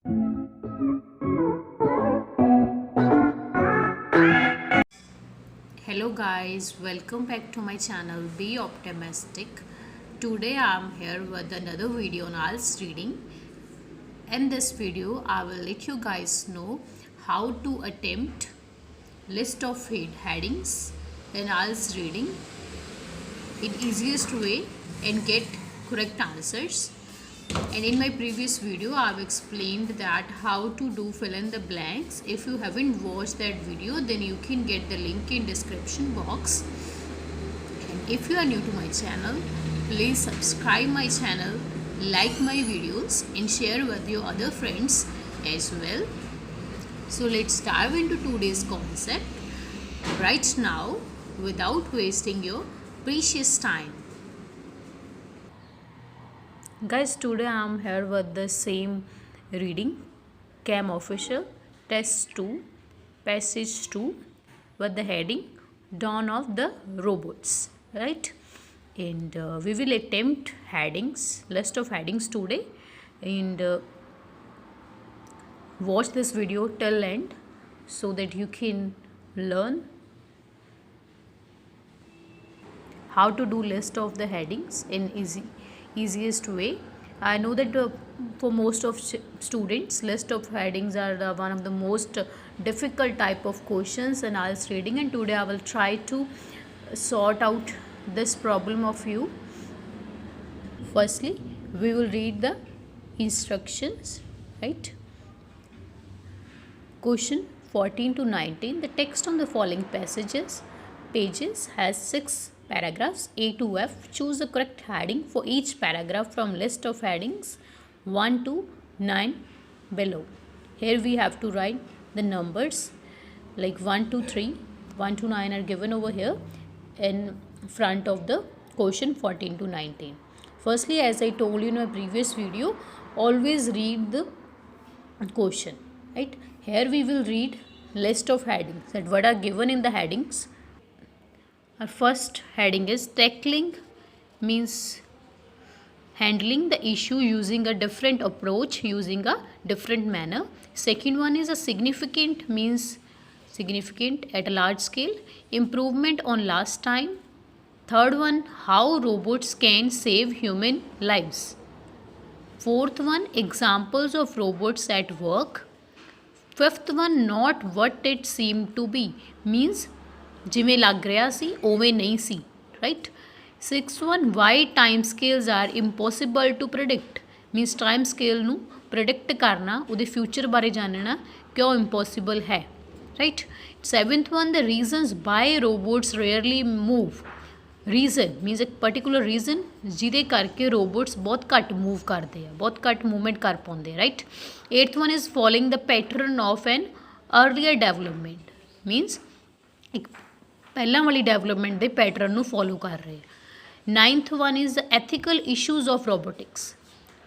Hello guys, welcome back to my channel Be Optimistic. Today I am here with another video on IELTS reading. In this video I will let you guys know how to attempt list of headings in IELTS reading in easiest way and get correct answers. And in my previous video I have explained that how to do fill in the blanks. If you haven't watched that video, then you can get the link in description box. And if you are new to my channel, please subscribe my channel, like my videos and share with your other friends as well. So let's dive into today's concept right now without wasting your precious time. Guys, today I am here with the same reading, CAM Official Test 2, Passage 2, with the heading Dawn of the Robots, right? And we will attempt headings, list of headings today, and watch this video till end so that you can learn how to do list of the headings in easiest way. I know that for most of students, list of headings are one of the most difficult type of questions in IELTS reading, and today I will try to sort out this problem of you. Firstly, we will read the instructions, right? Question 14 to 19. The text on the following pages has 6 paragraphs A to F. Choose the correct heading for each paragraph from list of headings 1 to 9 below. Here we have to write the numbers like 1 to 3, 1 to 9 are given over here in front of the question 14 to 19. Firstly, as I told you in my previous video, always read the question, right? Here we will read list of headings that what are given in the headings. Our first heading is tackling, means handling the issue using a different approach, using a different manner. Second one is a significant, means significant at a large scale, improvement on last time. Third one, how robots can save human lives. Fourth one, examples of robots at work. Fifth one, not what it seemed to be, means ਜਿਵੇਂ ਲੱਗ ਰਿਹਾ ਸੀ ਉਵੇਂ ਨਹੀਂ ਸੀ, right? Sixth one, why time scales are impossible to predict, means time scale ਨੂੰ predict ਕਰਨਾ, ਉਹਦੇ future ਬਾਰੇ ਜਾਣਨਾ ਕਿਉਂ impossible ਹੈ, right? Seventh one, the reasons why robots rarely move. Reason means a particular reason ਜਿਹਦੇ ਕਰਕੇ robots ਬਹੁਤ ਘੱਟ move ਕਰਦੇ ਆ, ਬਹੁਤ ਘੱਟ movement ਕਰ ਪਾਉਂਦੇ, right? Eighth one is following the pattern of an earlier development, means ਇੱਕ ਪਹਿਲਾਂ ਵਾਲੀ ਡਿਵੈਲਪਮੈਂਟ ਦੇ ਪੈਟਰਨ ਨੂੰ ਫੋਲੋ ਕਰ ਰਹੇ। Ninth one is ethical issues of robotics,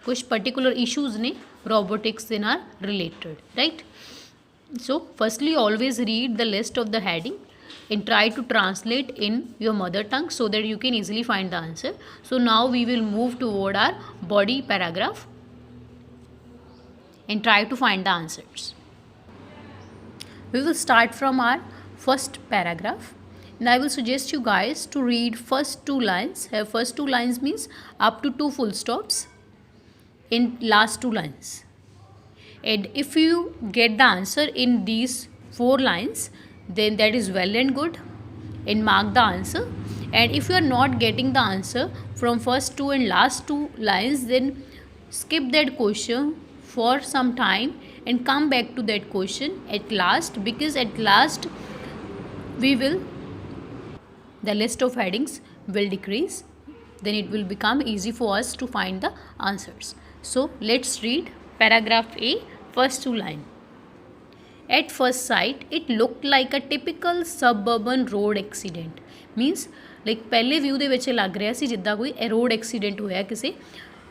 ਕੁਛ ਪਰਟੀਕੂਲਰ ਇਸ਼ੂਜ਼ ਨੇ ਰੋਬੋਟਿਕਸ ਦੇ ਨਾਲ related, right? So firstly always read the list of the heading and try to translate in your mother tongue so that you can easily find the answer. So now we will move toward our body paragraph and try to find the answers. We will start from our first paragraph. And I will suggest you guys to read first 2 lines. First 2 lines means up to 2 full stops in last 2 lines. And if you get the answer in these 4 lines, then that is well and good, and mark the answer. And if you are not getting the answer from first 2 and last 2 lines, then skip that question for some time and come back to that question at last, because at last the list of headings will decrease, then it will become easy for us to find the answers. So let's read paragraph A, first 2 lines. At first sight, it looked like a typical suburban road accident, means like ਪਹਿਲੇ view ਦੇ ਵਿੱਚ ਲੱਗ ਰਿਹਾ ਸੀ ਜਿੱਦਾਂ ਕੋਈ road accident ਹੋਇਆ ਕਿਸੇ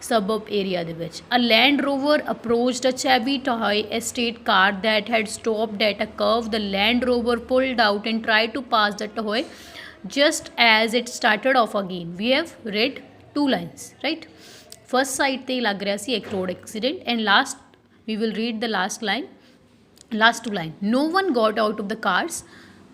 suburb area ਦੇ ਵਿੱਚ. A Land Rover approached a Chevy toy estate car that had stopped at a curve. The Land Rover pulled out and tried to pass the toy just as it started off again. We have read 2 lines, right? First sight ਤੇ ਲੱਗ ਰਿਹਾ ਸੀ ਇੱਕ road accident, and last We will read the last two line. No one got out of the cars.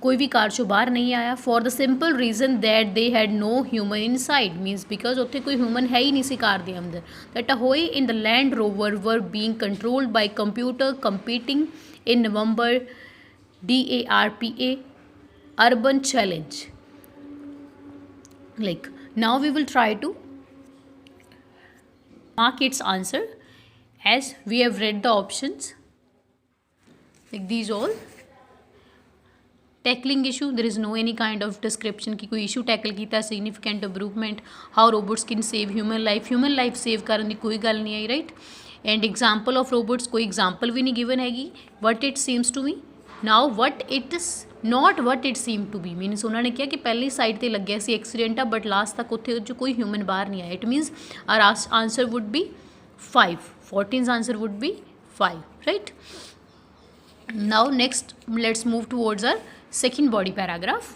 कोई भी car चो बाहर नहीं आया for the simple reason that they had no human inside means because उत्थे कोई human है ही नहीं सी कार के अंदर दैट होए in the land rover were being controlled by computer competing in November DARPA urban challenge. Like now we will try to mark its answer as we have read the options like these all. Tackling issue, there is no any kind of description कि कोई issue tackle कीता significant improvement how robots can save human life save ਕਰਨ ਦੀ कोई गल नहीं आई right. And example of robots कोई example भी नहीं given हैगी. What it seems to me, now what it is not what it seemed to be means उन्होंने किया कि पहली साइड ते लग्या सी एक्सीडेंट आ बट लास्ट तक उत्थे जो कोई ह्यूमन बाहर नहीं आया. It means our answer would be 5. 14's answer would be 5 right. Now next let's move towards our second body paragraph.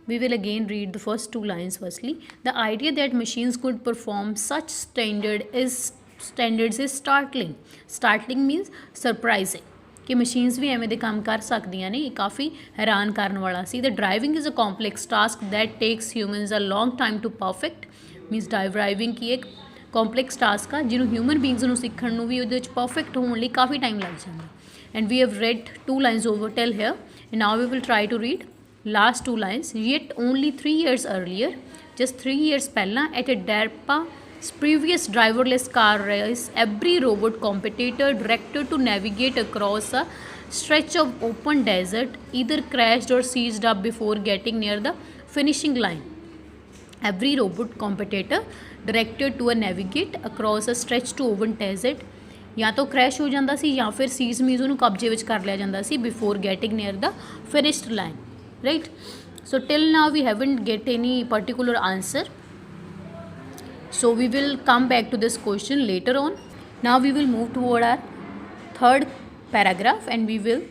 We will again read the first two lines. Firstly, the idea that machines could perform such standards is startling. Startling means surprising. कि machines भी ਐਵੇਂ ਦੇ ਕੰਮ ਕਰ ਸਕਦੀਆਂ ਨੇ ਇਹ ਕਾਫੀ ਹੈਰਾਨ ਕਰਨ ਵਾਲਾ ਸੀ. The driving is a complex task that takes humans a long time to perfect. Means driving ਕੀ ਇੱਕ complex task ਆ ਜਿਹਨੂੰ human beings ਨੂੰ ਸਿੱਖਣ ਨੂੰ ਵੀ ਉਹਦੇ ਵਿੱਚ perfect ਹੋਣ ਲਈ ਕਾਫੀ ਟਾਈਮ ਲੱਗ ਜਾਂਦਾ. And we have read 2 lines over till here and now we will try to read last 2 lines. Yet only 3 years earlier, just 3 years pehla at a DARPA's previous driverless car race, every robot competitor directed to navigate across a stretch of open desert either crashed or seized up before getting near the finishing line. Every robot competitor directed to navigate across a stretch to open desert या तो crash हो जाता सी या फिर seize मीज उन्होंने कब्जे विच कर लिया जाता सी before getting near the finished line right. So till now we haven't get any particular answer so we will come back to this question later on. Now we will move toward our third paragraph and we will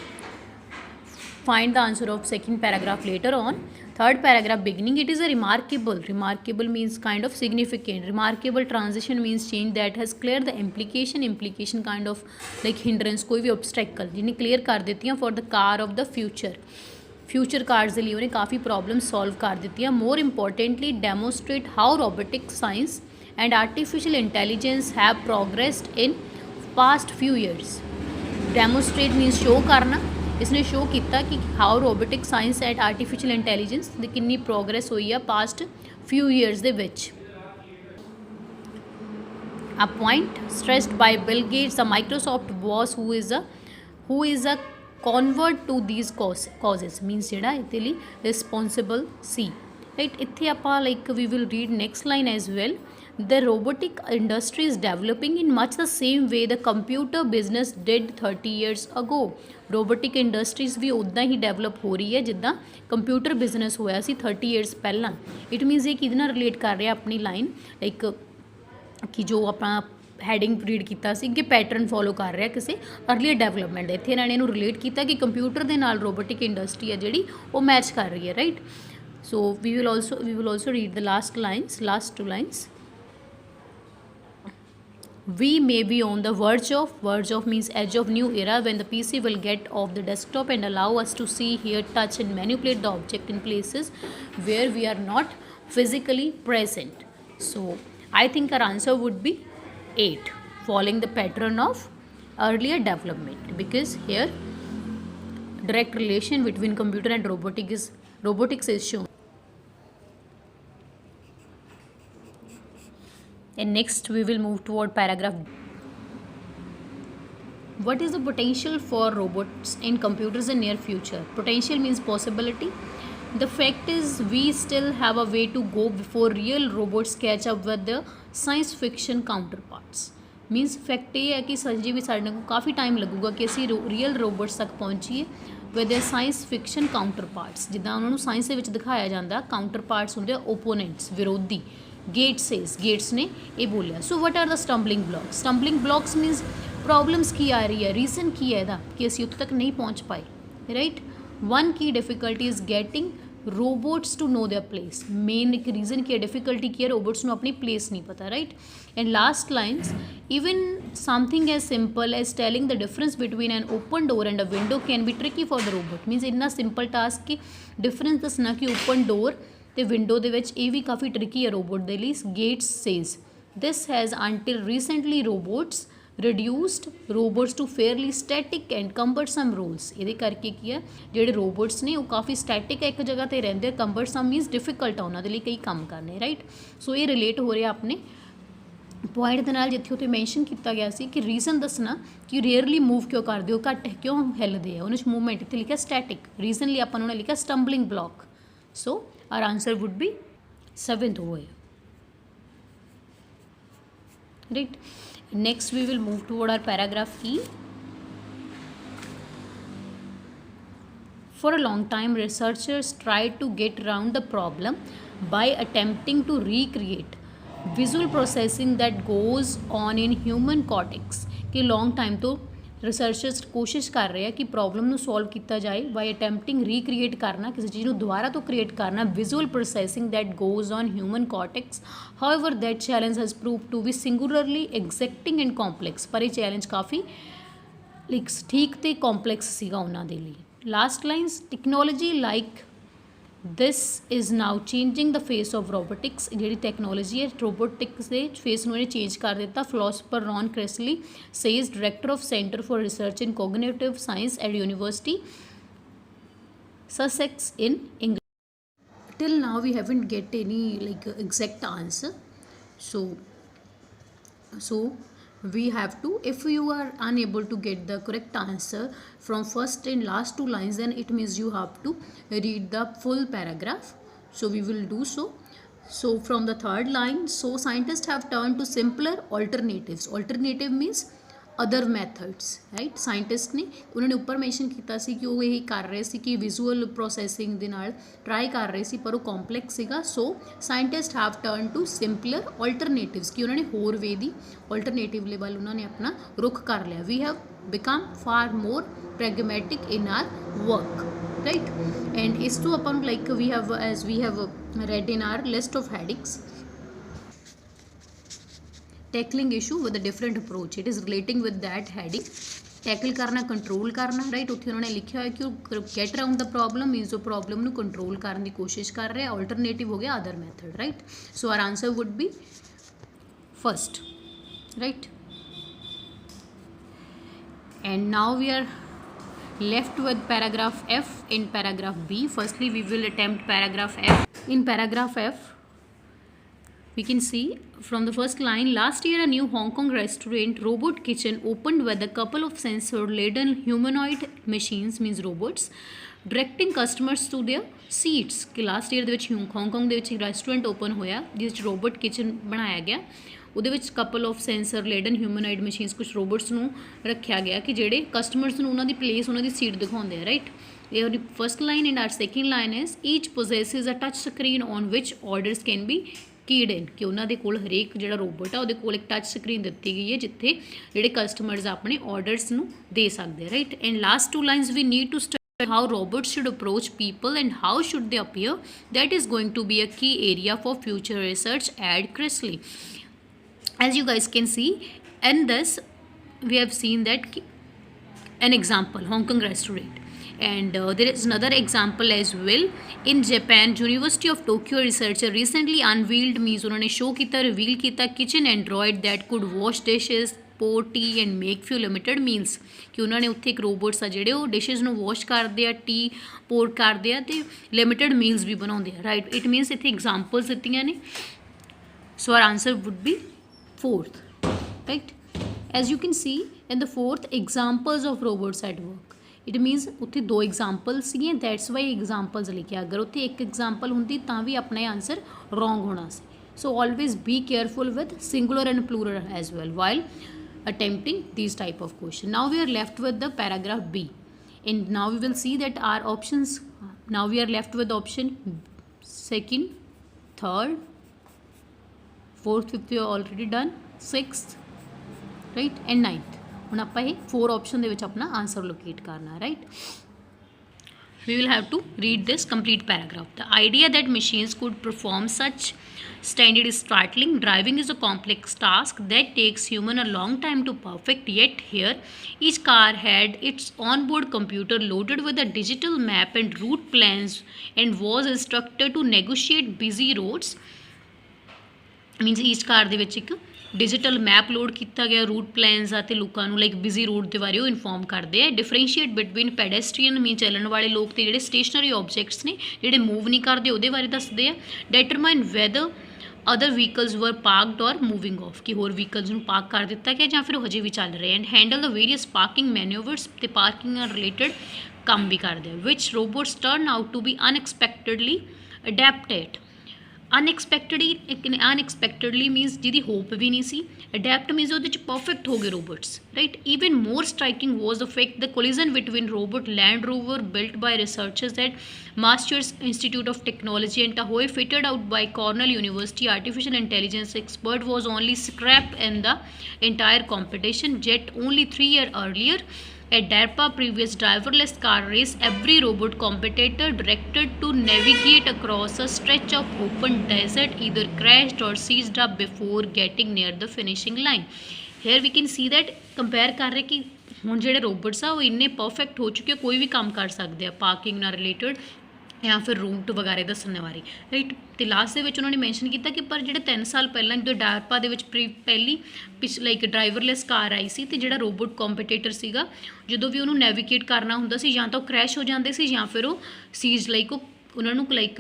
find the answer of second paragraph later on. Third paragraph beginning, it is a remarkable means kind of significant, remarkable transition means change that has cleared the implication kind of like hindrance कोई भी obstacle जिन्हें clear कर देती हैं for the car of the future cars के लिए उन्हें काफ़ी problems solve कर देती हैं. More importantly demonstrate how robotic science and artificial intelligence have progressed in past few years. Demonstrate means show करना. इसने शो किया कि how robotic science and artificial intelligence की कितनी प्रोग्रेस हुई है past few years they which. A point stressed by Bill Gates, the Microsoft boss, who is a convert to these causes means ਜਿਹੜਾ ਇਹਦੇ ਲਈ responsible ਸੀ right. ਇੱਥੇ ਆਪਾਂ like we will read next line as well. The robotic industry is developing in much the same way the computer business did 30 years ago. Robotic industries भी उदा ही develop हो रही है जिदा कंप्यूटर बिजनेस होया सी 30 years पहला. इट मीनस ये किहदे नाल रिलेट कर रहा अपनी लाइन लाइक कि जो अपना हैडिंग रीड किया सी कि पैटर्न फॉलो कर रहा किसी अर्लीयर डेवलपमेंट. इत्थे इन्होंने इहनूं रिलेट किया कि कंप्यूटर के नाल रोबोटिक इंडस्ट्री है जिहड़ी वो मैच कर रही है right. So we will also read the last two lines. We may be on the verge of means edge of new era when the PC will get off the desktop and allow us to see, hear, touch and manipulate the object in places where we are not physically present. So I think our answer would be 8, following the pattern of earlier development, because here direct relation between computer and robotics is shown. And next we will move toward paragraph. What is the potential for robots in computers in near future? Potential means possibility. The fact is we still have a way to go before real robots catch up with the science fiction counterparts. Means fact ये है कि संजी भी साढ़े को काफ़ी time लगूगा कि असी real robots तक पहुँचीए with their science fiction counterparts. जिदा उन्होंने साइंस के विच दिखाया जाता काउंटरपार्ट्स होंगे ओपोनेंट्स विरोधी. गेट्स ने ये बोलिया. So what are the stumbling blocks means problems की आ रही है रीजन की है कि असी उत्थे तक नहीं पहुँच पाए राइट. वन की difficulty is getting robots to know their place, main एक रीजन की है डिफिकल्टी की है, रोबोट्स को अपनी प्लेस नहीं पता, right. And last lines, even something as simple as telling the difference between an open door and a window can be tricky for the robot. Means इन्ना सिंपल टास्क कि difference दसना कि open door ਤੇ window ਦੇ ਵਿੱਚ ਇਹ ਵੀ ਕਾਫੀ tricky ਹੈ robot ਦੇ ਲਈ। Gates says this has until recently robots reduced robots to fairly static and cumbersome roles. ਇਹਦੇ ਕਰਕੇ ਕੀ ਹੈ, ਜਿਹੜੇ ਰੋਬੋਟਸ ਨੇ ਉਹ ਕਾਫੀ ਸਟੈਟਿਕ ਇੱਕ ਜਗ੍ਹਾ 'ਤੇ ਰਹਿੰਦੇ, ਕੰਬਰਸਮ ਮੀਨਸ ਡਿਫਿਕਲਟ ਆ ਉਹਨਾਂ ਦੇ ਲਈ ਕਈ ਕੰਮ ਕਰਨੇ, ਰਾਈਟ। ਸੋ ਇਹ ਰਿਲੇਟ ਹੋ ਰਿਹਾ ਆਪਣੇ ਪੁਆਇੰਟ ਦੇ ਨਾਲ ਜਿੱਥੇ ਉੱਥੇ ਮੈਂਸ਼ਨ ਕੀਤਾ ਗਿਆ ਸੀ ਕਿ ਰੀਜ਼ਨ ਦੱਸਣਾ ਕਿ ਰੇਅਰਲੀ ਮੂਵ ਕਿਉਂ ਕਰਦੇ ਹੋ, ਘੱਟ ਕਿਉਂ ਹਿੱਲਦੇ ਆ, ਉਹਨਾਂ 'ਚ ਮੂਵਮੈਂਟ ਇੱਥੇ ਲਿਖਿਆ ਸਟੈਟਿਕ, ਰੀਜ਼ਨ ਲਈ ਆਪਾਂ ਉਹਨਾਂ ਨੇ ਲਿਖਿਆ ਸਟੰਬਲਿੰਗ block. So our answer would be 7th over here, right. Next we will move toward our paragraph E. For a long time researchers tried to get around the problem by attempting to recreate visual processing that goes on in human cortex। कि long time तो researchers ਕੋਸ਼ਿਸ਼ ਕਰ ਰਹੇ ਆ ਕਿ problem ਨੂੰ solve ਕੀਤਾ ਜਾਏ ਬਾਈ ਅਟੈਂਪਟਿੰਗ ਰੀਕ੍ਰੀਏਟ ਕਰਨਾ, ਕਿਸੇ ਚੀਜ਼ ਨੂੰ ਦੁਬਾਰਾ ਤੋਂ ਕ੍ਰੀਏਟ ਕਰਨਾ, visual processing that goes on human cortex. However that challenge has prove to be singularly exacting and complex. ਪਰ ਇਹ ਚੈਲੰਜ ਕਾਫੀ ਲਾਈਕ ਠੀਕ ਤੇ ਕੰਪਲੈਕਸ ਸੀਗਾ ਉਹਨਾਂ ਦੇ ਲਈ। Last lines, technology like this is now changing the face of robotics। ਜਿਹੜੀ technology ਹੈ ਰੋਬੋਟਿਕਸ ਦੇ ਫੇਸ ਨੂੰ ਇਹਨੇ ਚੇਂਜ ਕਰ ਦਿੱਤਾ। Philosopher Ron Chrisley says, director of centre for research in cognitive science at university Sussex in England। till now we haven't get any like exact answer, so we have to, if you are unable to get the correct answer from first and last two lines, then it means you have to read the full paragraph, so we will do so। So from the third line, so scientists have turned to simpler alternatives। alternative means other methods, right. Scientist ने उन्होंने उपर mention किया कि वो यही कर रहे थे कि विजुअल प्रोसैसिंग दे नाल ट्राई कर रहे थे, पर वो कॉम्पलैक्स सीगा। So scientist have turn to simpler alternatives, कि उन्होंने होर वे दी ऑल्टरनेटिव लेवल उन्होंने अपना रुख कर लिया। We have become far more pragmatic in our work, right. And इस तो अपन like we have as we have read in our list of headings, tackling issue with a different approach, it is relating with that heading. Tackle करना, control करना, right. उत्थे उन्होंने लिखा है कि get around the problem means वो problem को control करने की कोशिश कर रहे हैं। ऑल्टरनेटिव हो गया other method, right. So our answer would be first, right. And now we are left with paragraph F in paragraph B। firstly we will attempt paragraph F। in paragraph F we can see from the first line, last year a new Hong Kong restaurant robot kitchen opened with a couple of sensor laden humanoid machines, means robots, directing customers to their seats। कि last year ਦੇ ਵਿੱਚ Hong Kong ਦੇ ਵਿੱਚ ਇੱਕ restaurant open ਹੋਇਆ ਜਿਸ ਵਿੱਚ robot kitchen ਬਣਾਇਆ ਗਿਆ। ਉਹਦੇ ਵਿੱਚ ਕਪਲ ਆਫ ਸੈਂਸਰ ਲੇਡਨ ਹਿਊਮਨੋਇਡ ਮਸ਼ੀਨਸ, ਕੁਝ ਰੋਬੋਟਸ ਨੂੰ ਰੱਖਿਆ ਗਿਆ ਕਿ ਜਿਹੜੇ ਕਸਟਮਰਸ ਨੂੰ ਉਹਨਾਂ ਦੀ ਪਲੇਸ, ਉਹਨਾਂ ਦੀ ਸੀਟ ਦਿਖਾਉਂਦੇ ਆ, ਰਾਈਟ। ਇਹ ਉਹਦੀ first line. And our second line is each possesses a touch screen on which orders can be keyed in, ਕਿ ਉਹਨਾਂ ਦੇ ਕੋਲ ਹਰੇਕ ਜਿਹੜਾ ਰੋਬੋਟ ਆ ਉਹਦੇ ਕੋਲ ਇੱਕ ਟੱਚ ਸਕਰੀਨ ਦਿੱਤੀ ਗਈ ਹੈ ਜਿੱਥੇ ਜਿਹੜੇ ਕਸਟਮਰਸ ਆਪਣੇ ਆਰਡਰਸ ਨੂੰ ਦੇ ਸਕਦੇ ਆ, right. And last two lines we need to how robots should approach people and how should they appear, that is going to be a key area for future research at Cressley। as you guys can see in this we have seen that an example Hong Kong restaurant, and there is another example as well in Japan। University of Tokyo researcher recently unveiled, means उन्होंने show किया, reveal किया kitchen android that could wash dishes, pour tea and make few limited meals। कि उन्होंने उत्थे एक robots आ ਜਿਹੜੇ ਉਹ dishes ਨੂੰ वॉश करते हैं, टी पोर करते हैं, तो लिमिटेड मील्स भी बनाते हैं, राइट। इट मीनस इतने एग्जाम्पल्स दित्तियां ने। So our answer would be fourth, right. As you can see in the fourth examples of robots at work, it means उत्थे दो एग्जाम्पल सीगे, दैट्स वाई एग्जाम्पल्स लिखिया। अगर उत्थे एक एग्जाम्पल हुंदी तां भी अपना आंसर रॉन्ग होना सी। So always be careful with singular and plural as well while attempting these type of question। now we are left with the paragraph B, and now we will see that our options, now we are left with option second, third, fourth, fifth we have already done, sixth, right, and ninth। ਹੁਣ ਆਪਾਂ ਇਹ 4 option ਦੇ ਵਿੱਚ ਆਪਣਾ answer locket ਕਰਨਾ, right. we will have to read this complete paragraph. The idea that machines could perform such standard is startling. Driving is a complex task that takes human a long time to perfect, yet here each car had its onboard computer loaded with a digital map and route plans and was instructed to negotiate busy roads. Means each car ਦੇ ਵਿੱਚ ਇੱਕ digital map load किया गया root planus आते लोगों को like busy route के बारे इनफॉर्म करते हैं डिफरेंशिएट बिटवीन पैडेस्ट्रीयन मीन चलन वाले लोग तो जोड़े स्टेशनरी ऑब्जेक्ट्स ने जोड़े मूव नहीं करते वो बारे दसते हैं डिटरमाइन वैदर अदर व्हीकल्स वर पार्कड और मूविंग ऑफ कि होर व्हीकल्स में पार्क कर दिता गया या फिर हजे भी चल रहे हैं and handle the various parking manoeuvres तो पार्किंग नाल रिलेटेड काम भी करते हैं which robots turn out to be unexpectedly adapted unexpectedly means जिहदी होप भी नहीं सी अडैप्ट मीनस वो परफेक्ट हो गए robots right even more striking was the fact the collision between robot land rover built by researchers at masters institute of technology and Tahoe fitted out by Cornell university artificial intelligence expert was only scrap in the entire competition jet only 3 years earlier At DARPA previous driverless car race, every robot competitor directed to navigate across a stretch of open desert either crashed or seized up before getting near the finishing line. Here we can see that compare कर रहे कि हुण जिहड़े robots आ वो इन्ने perfect हो चुके कोई भी काम कर सकते हैं पार्किंग नाल रिलेटेड या फिर रूट वगैरह दसने वाली राइट तो लास्ट के उन्होंने मैंशन किया कि पर जो 3 साल पहला जो डारपा के पहली लाइक ड्राइवरलैस कार आई सी तो जो रोबोट कॉम्पीटेटर सीगा जो भी उन्होंने नैविगेट करना होंदा सी या तो क्रैश हो जाते सी या फिर वो सीज लाइक उन्होंने लाइक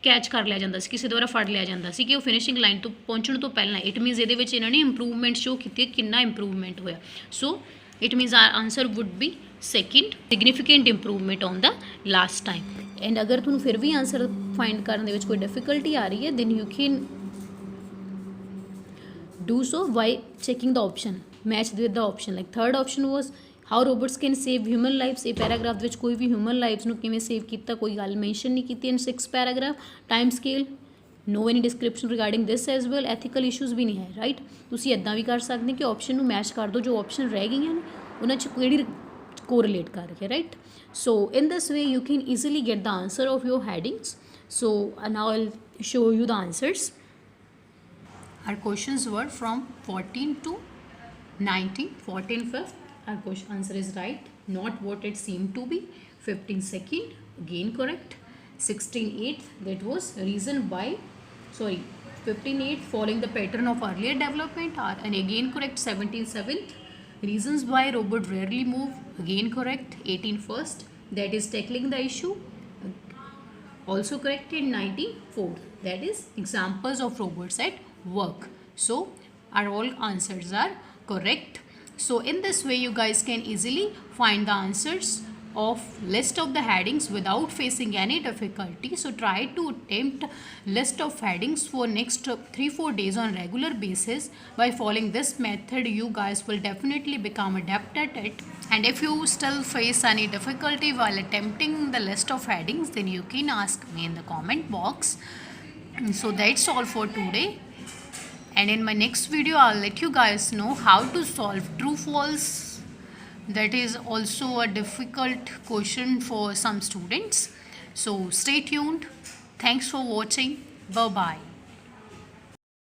कैच कर लिया जाता किसी द्वारा फड़ लिया जाता कि वो फिनिशिंग लाइन तो पहुँचने तो पहला इट मीनस ये इन्होंने इंप्रूवमेंट शो की कितना इंप्रूवमेंट होया so it means our answer would be second significant improvement on the last time and अगर तुहानूं फिर भी आंसर फाइंड करने में कोई डिफिकल्टी आ रही है then you can do so by checking the option match with the option like third option was how robots can save human lifes ये पैराग्राफ में कोई भी ह्यूमन लाइफ्स किवें सेव किया कोई गल मैंशन नहीं की in 6 paragraph time scale no any description regarding this as well ethical issues भी नहीं है राइट तुसीं इदां भी कर सकते कि ऑप्शन मैच कर दो जो ऑप्शन रह गई हैं उन्होंने किहड़ी कोरिलेट कर रही है right so in this way you can easily get the answer of your headings so now I'll show you the answers our questions were from 14 to 19 14 fifth our question answer is right not what it seemed to be 15 second again correct 16 8th that was reason why 15 8th following the pattern of earlier development are and again correct 17 7th reasons why robot rarely move again correct 18 first that is tackling the issue also correct in 94 that is examples of robots at work so our all answers are correct so in this way you guys can easily find the answers of list of the headings without facing any difficulty so try to attempt list of headings for next 3-4 days on regular basis by following this method you guys will definitely become adept at it and if you still face any difficulty while attempting the list of headings then you can ask me in the comment box so that's all for today and in my next video I'll let you guys know how to solve true false that is also a difficult question for some students so stay tuned thanks for watching bye bye